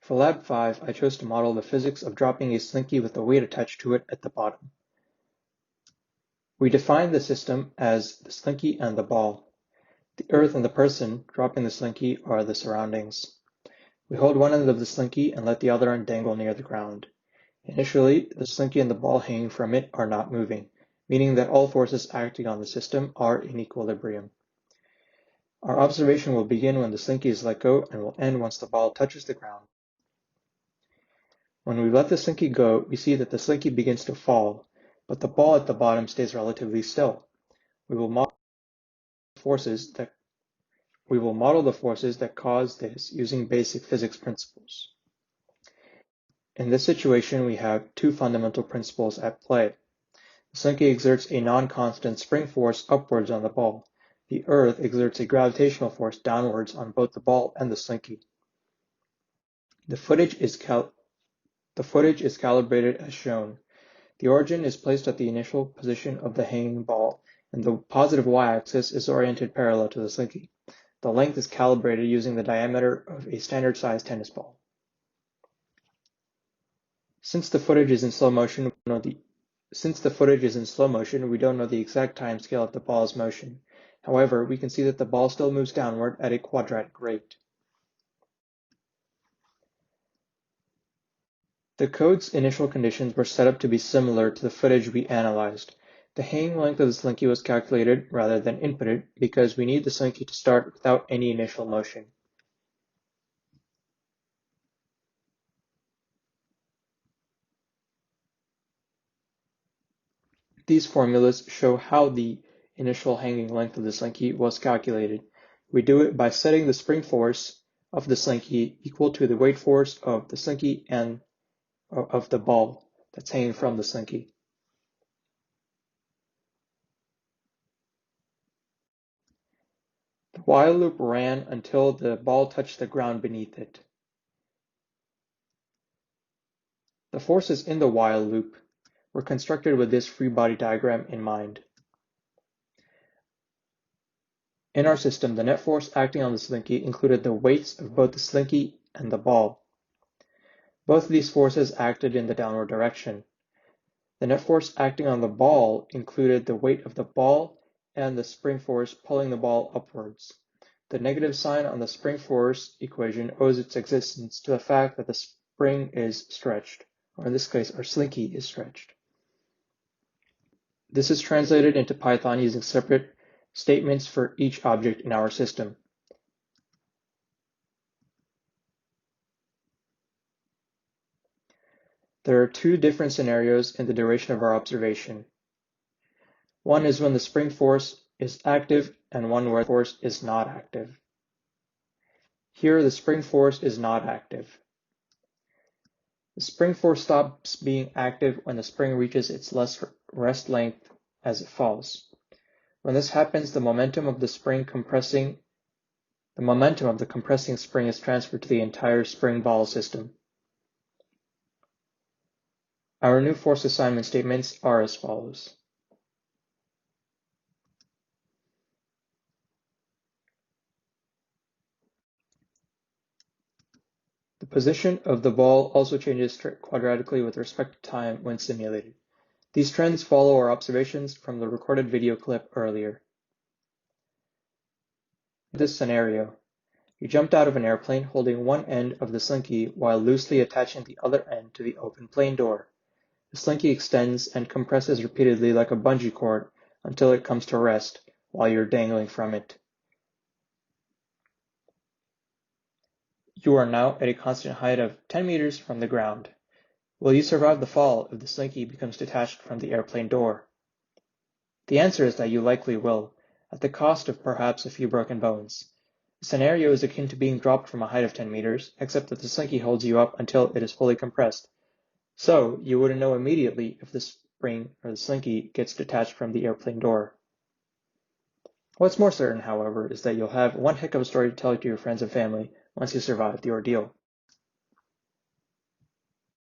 For Lab 5, I chose to model the physics of dropping a slinky with a weight attached to it at the bottom. We define the system as the slinky and the ball. The earth and the person dropping the slinky are the surroundings. We hold one end of the slinky and let the other end dangle near the ground. Initially, the slinky and the ball hanging from it are not moving, meaning that all forces acting on the system are in equilibrium. Our observation will begin when the slinky is let go and will end once the ball touches the ground. When we let the slinky go, we see that the slinky begins to fall, but the ball at the bottom stays relatively still. We will model the forces that cause this using basic physics principles. In this situation, we have two fundamental principles at play. The slinky exerts a non-constant spring force upwards on the ball. The earth exerts a gravitational force downwards on both the ball and the slinky. The footage is calibrated as shown. The origin is placed at the initial position of the hanging ball, and the positive y-axis is oriented parallel to the slinky. The length is calibrated using the diameter of a standard-sized tennis ball. Since the footage is in slow motion, we don't know the exact time scale of the ball's motion. However, we can see that the ball still moves downward at a quadratic rate. The code's initial conditions were set up to be similar to the footage we analyzed. The hanging length of the slinky was calculated rather than inputted because we need the slinky to start without any initial motion. These formulas show how the initial hanging length of the slinky was calculated. We do it by setting the spring force of the slinky equal to the weight force of the slinky and of the ball that's hanging from the slinky. The while loop ran until the ball touched the ground beneath it. The forces in the while loop were constructed with this free body diagram in mind. In our system, the net force acting on the slinky included the weights of both the slinky and the ball. Both of these forces acted in the downward direction. The net force acting on the ball included the weight of the ball and the spring force pulling the ball upwards. The negative sign on the spring force equation owes its existence to the fact that the spring is stretched, or in this case, our slinky is stretched. This is translated into Python using separate statements for each object in our system. There are two different scenarios in the duration of our observation. One is when the spring force is active and one where the force is not active. Here, the spring force is not active. The spring force stops being active when the spring reaches its rest length as it falls. When this happens, the momentum of the compressing spring is transferred to the entire spring ball system. Our new force assignment statements are as follows. The position of the ball also changes quadratically with respect to time when simulated. These trends follow our observations from the recorded video clip earlier. In this scenario, you jumped out of an airplane holding one end of the slinky while loosely attaching the other end to the open plane door. The slinky extends and compresses repeatedly like a bungee cord until it comes to rest while you're dangling from it. You are now at a constant height of 10 meters from the ground. Will you survive the fall if the slinky becomes detached from the airplane door? The answer is that you likely will, at the cost of perhaps a few broken bones. The scenario is akin to being dropped from a height of 10 meters, except that the slinky holds you up until it is fully compressed. So, you wouldn't know immediately if the spring or the slinky gets detached from the airplane door. What's more certain, however, is that you'll have one heck of a story to tell to your friends and family once you survive the ordeal.